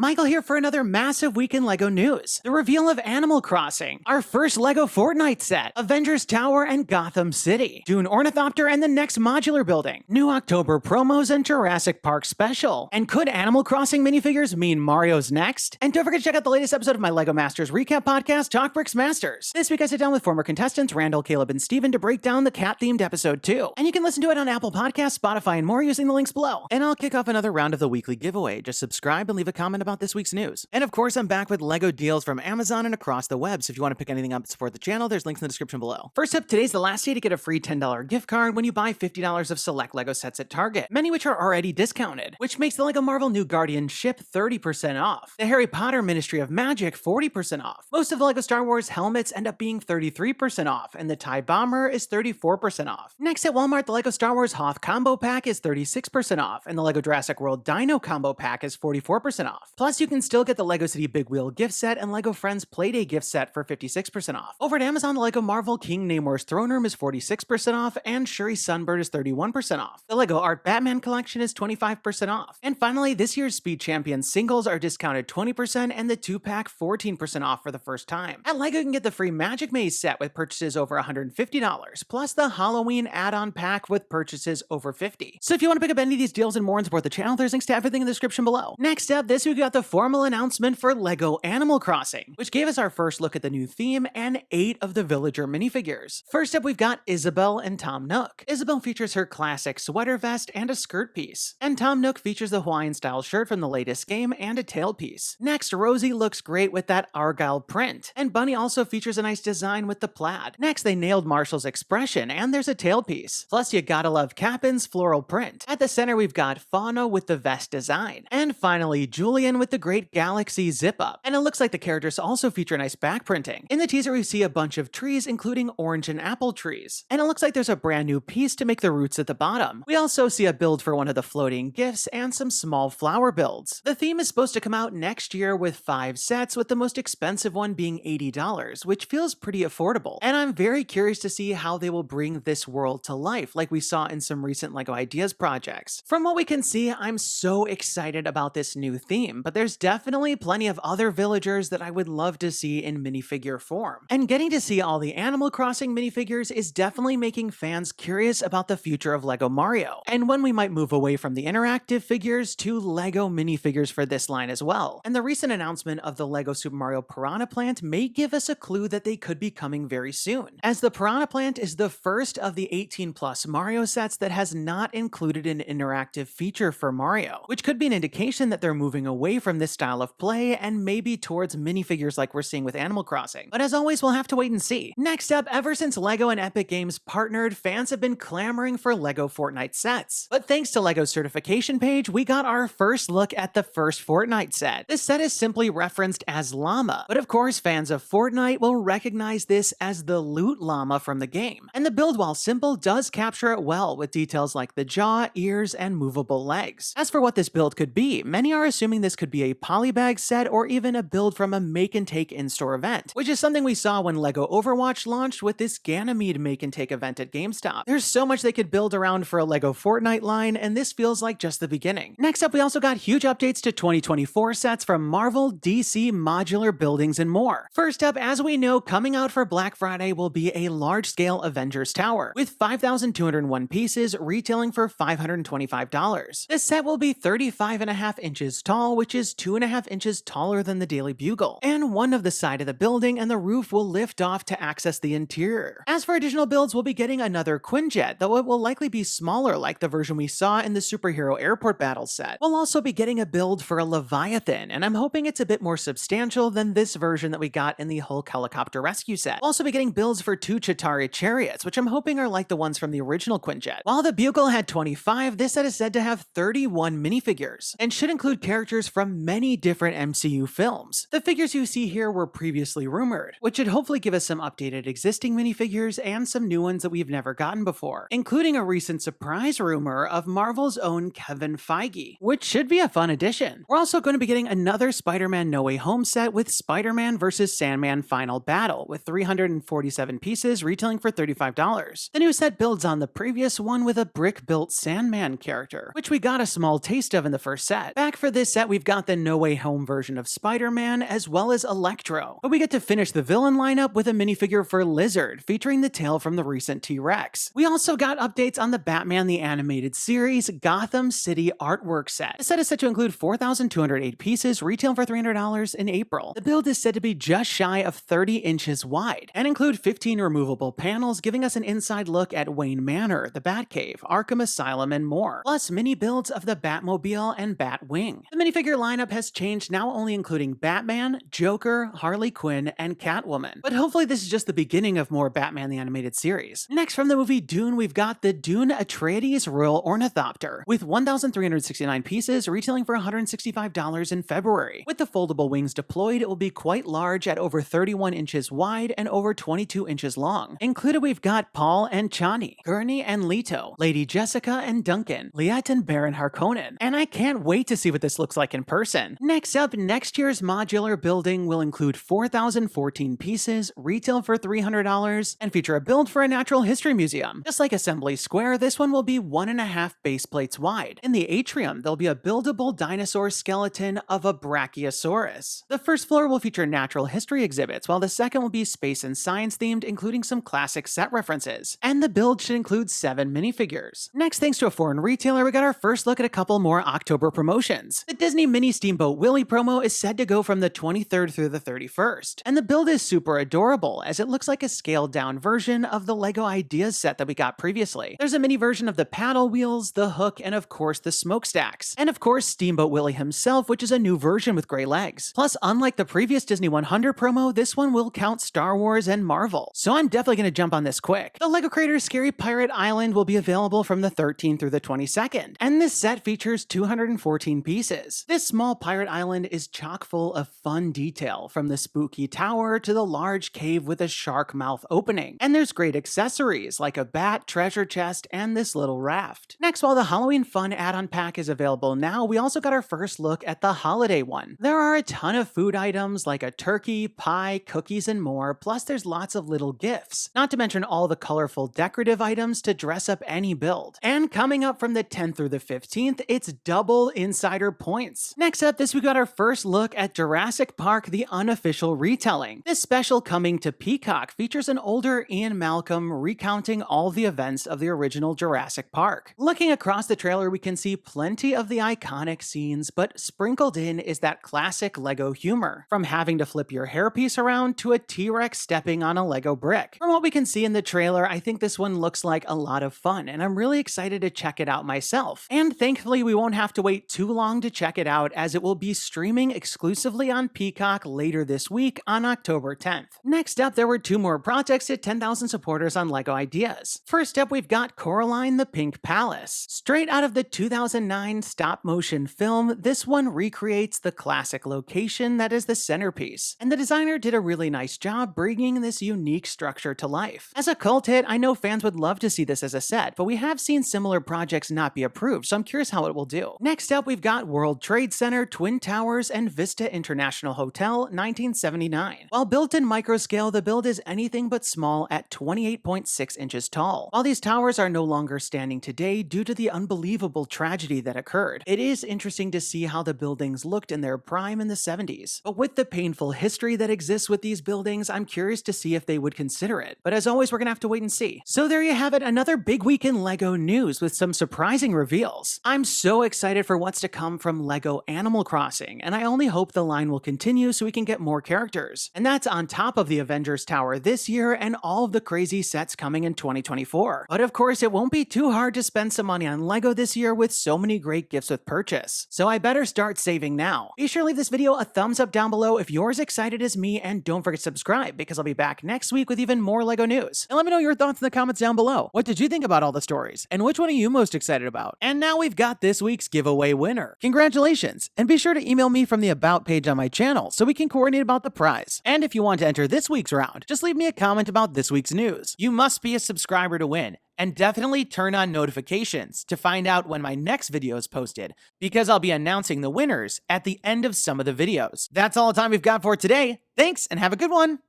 Michael here for another massive week in LEGO news. The reveal of Animal Crossing, our first LEGO Fortnite set, Avengers Tower and Gotham City, Dune Ornithopter and the next modular building, new October promos and Jurassic Park special. And could Animal Crossing minifigures mean Mario's next? And don't forget to check out the latest episode of my LEGO Masters recap podcast, TalkBricks Masters. This week I sit down with former contestants Randall, Caleb, and Steven to break down the cat-themed episode 2. And you can listen to it on Apple Podcasts, Spotify, and more using the links below. And I'll kick off another round of the weekly giveaway. Just subscribe and leave a comment about this week's news. And of course, I'm back with LEGO deals from Amazon and across the web, so if you want to pick anything up to support the channel, there's links in the description below. First up, today's the last day to get a free $10 gift card when you buy $50 of select LEGO sets at Target, many which are already discounted, which makes the LEGO Marvel New Guardian ship 30% off, the Harry Potter Ministry of Magic 40% off, most of the LEGO Star Wars helmets end up being 33% off, and the TIE Bomber is 34% off. Next at Walmart, the LEGO Star Wars Hoth Combo Pack is 36% off, and the LEGO Jurassic World Dino Combo Pack is 44% off. Plus, you can still get the LEGO City Big Wheel gift set and LEGO Friends Playday gift set for 56% off. Over at Amazon, the LEGO Marvel King Namor's Throne Room is 46% off, and Shuri's Sunbird is 31% off. The LEGO Art Batman collection is 25% off. And finally, this year's Speed Champion singles are discounted 20% and the 2-pack 14% off for the first time. At LEGO, you can get the free Magic Maze set with purchases over $150, plus the Halloween add-on pack with purchases over $50. So if you want to pick up any of these deals and more and support the channel, there's links to everything in the description below. Next up, this week we got the formal announcement for LEGO Animal Crossing, which gave us our first look at the new theme and 8 of the villager minifigures. First up, we've got Isabelle and Tom Nook. Isabelle features her classic sweater vest and a skirt piece, and Tom Nook features the Hawaiian-style shirt from the latest game and a tail piece. Next, Rosie looks great with that Argyle print, and Bunnie also features a nice design with the plaid. Next, they nailed Marshall's expression, and there's a tail piece. Plus, you gotta love Kapp'n's floral print. At the center, we've got Fauna with the vest design, and finally, Julian with the Great Galaxy zip-up. And it looks like the characters also feature nice back printing. In the teaser, we see a bunch of trees, including orange and apple trees, and it looks like there's a brand new piece to make the roots at the bottom. We also see a build for one of the floating gifts and some small flower builds. The theme is supposed to come out next year with 5 sets, with the most expensive one being $80, which feels pretty affordable. And I'm very curious to see how they will bring this world to life, like we saw in some recent LEGO Ideas projects. From what we can see, I'm so excited about this new theme, but there's definitely plenty of other villagers that I would love to see in minifigure form. And getting to see all the Animal Crossing minifigures is definitely making fans curious about the future of LEGO Mario, and when we might move away from the interactive figures to LEGO minifigures for this line as well. And the recent announcement of the LEGO Super Mario Piranha Plant may give us a clue that they could be coming very soon, as the Piranha Plant is the first of the 18+ Mario sets that has not included an interactive feature for Mario, which could be an indication that they're moving away from this style of play and maybe towards minifigures like we're seeing with Animal Crossing. But as always, we'll have to wait and see. Next up, ever since LEGO and Epic Games partnered, fans have been clamoring for LEGO Fortnite sets. But thanks to LEGO's certification page, we got our first look at the first Fortnite set. This set is simply referenced as Llama, but of course fans of Fortnite will recognize this as the loot llama from the game. And the build, while simple, does capture it well with details like the jaw, ears, and movable legs. As for what this build could be, many are assuming this could be a polybag set or even a build from a make-and-take in-store event, which is something we saw when LEGO Overwatch launched with this Ganymede make-and-take event at GameStop. There's so much they could build around for a LEGO Fortnite line, and this feels like just the beginning. Next up, we also got huge updates to 2024 sets from Marvel, DC, modular buildings, and more. First up, as we know, coming out for Black Friday will be a large-scale Avengers Tower, with 5,201 pieces retailing for $525. This set will be 35.5 inches tall, which is 2.5 inches taller than the Daily Bugle, and one of the side of the building and the roof will lift off to access the interior. As for additional builds, we'll be getting another Quinjet, though it will likely be smaller like the version we saw in the Superhero Airport Battle set. We'll also be getting a build for a Leviathan, and I'm hoping it's a bit more substantial than this version that we got in the Hulk Helicopter Rescue set. We'll also be getting builds for 2 Chitauri Chariots, which I'm hoping are like the ones from the original Quinjet. While the Bugle had 25, this set is said to have 31 minifigures, and should include characters from many different MCU films. The figures you see here were previously rumored, which should hopefully give us some updated existing minifigures and some new ones that we've never gotten before, including a recent surprise rumor of Marvel's own Kevin Feige, which should be a fun addition. We're also going to be getting another Spider-Man No Way Home set with Spider-Man vs. Sandman Final Battle, with 347 pieces retailing for $35. The new set builds on the previous one with a brick-built Sandman character, which we got a small taste of in the first set. Back for this set, we've got got the No Way Home version of Spider-Man as well as Electro. But we get to finish the villain lineup with a minifigure for Lizard, featuring the tail from the recent T-Rex. We also got updates on the Batman the Animated Series Gotham City artwork set. The set is set to include 4,208 pieces, retail for $300 in April. The build is said to be just shy of 30 inches wide and include 15 removable panels, giving us an inside look at Wayne Manor, the Batcave, Arkham Asylum, and more, plus mini builds of the Batmobile and Batwing. The minifigure lineup has changed, now only including Batman, Joker, Harley Quinn, and Catwoman. But hopefully this is just the beginning of more Batman the Animated Series. Next, from the movie Dune, we've got the Dune Atreides Royal Ornithopter, with 1,369 pieces, retailing for $165 in February. With the foldable wings deployed, it will be quite large at over 31 inches wide and over 22 inches long. Included, we've got Paul and Chani, Gurney and Leto, Lady Jessica and Duncan, Liette and Baron Harkonnen, and I can't wait to see what this looks like in person. Next up, next year's modular building will include 4,014 pieces, retail for $300, and feature a build for a natural history museum. Just like Assembly Square, this one will be 1.5 base plates wide. In the atrium, there'll be a buildable dinosaur skeleton of a Brachiosaurus. The first floor will feature natural history exhibits, while the second will be space and science themed, including some classic set references. And the build should include 7 minifigures. Next, thanks to a foreign retailer, we got our first look at a couple more October promotions. The Disney Mini Steamboat Willie promo is said to go from the 23rd through the 31st. And the build is super adorable, as it looks like a scaled down version of the LEGO Ideas set that we got previously. There's a mini version of the paddle wheels, the hook, and of course the smokestacks. And of course Steamboat Willie himself, which is a new version with gray legs. Plus, unlike the previous Disney 100 promo, this one will count Star Wars and Marvel. So I'm definitely going to jump on this quick. The LEGO Creators Scary Pirate Island will be available from the 13th through the 22nd. And this set features 214 pieces. This small pirate island is chock full of fun detail, from the spooky tower to the large cave with a shark mouth opening. And there's great accessories like a bat, treasure chest, and this little raft. Next, while the Halloween Fun add-on pack is available now, we also got our first look at the holiday one. There are a ton of food items like a turkey, pie, cookies, and more, plus there's lots of little gifts. Not to mention all the colorful decorative items to dress up any build. And coming up from the 10th through the 15th, it's double insider points. Next up, we got our first look at Jurassic Park, the unofficial retelling. This special coming to Peacock features an older Ian Malcolm recounting all the events of the original Jurassic Park. Looking across the trailer, we can see plenty of the iconic scenes, but sprinkled in is that classic LEGO humor, from having to flip your hairpiece around to a T-Rex stepping on a LEGO brick. From what we can see in the trailer, I think this one looks like a lot of fun, and I'm really excited to check it out myself. And thankfully, we won't have to wait too long to check it out, as it will be streaming exclusively on Peacock later this week on October 10th. Next up, there were 2 more projects at 10,000 supporters on LEGO Ideas. First up, we've got Coraline the Pink Palace. Straight out of the 2009 stop-motion film, this one recreates the classic location that is the centerpiece, and the designer did a really nice job bringing this unique structure to life. As a cult hit, I know fans would love to see this as a set, but we have seen similar projects not be approved, so I'm curious how it will do. Next up, we've got World Trade Center, Twin Towers, and Vista International Hotel, 1979. While built in microscale, the build is anything but small at 28.6 inches tall. While these towers are no longer standing today due to the unbelievable tragedy that occurred, it is interesting to see how the buildings looked in their prime in the 70s. But with the painful history that exists with these buildings, I'm curious to see if they would consider it. But as always, we're gonna have to wait and see. So there you have it, another big week in LEGO news with some surprising reveals. I'm so excited for what's to come from LEGO Animal Crossing, and I only hope the line will continue so we can get more characters. And that's on top of the Avengers Tower this year and all of the crazy sets coming in 2024. But of course, it won't be too hard to spend some money on LEGO this year with so many great gifts with purchase. So I better start saving now. Be sure to leave this video a thumbs up down below if you're as excited as me, and don't forget to subscribe because I'll be back next week with even more LEGO news. And let me know your thoughts in the comments down below. What did you think about all the stories? And which one are you most excited about? And now we've got this week's giveaway winner. Congratulations! And be sure to email me from the About page on my channel so we can coordinate about the prize. And if you want to enter this week's round, just leave me a comment about this week's news. You must be a subscriber to win. And definitely turn on notifications to find out when my next video is posted, because I'll be announcing the winners at the end of some of the videos. That's all the time we've got for today. Thanks, and have a good one!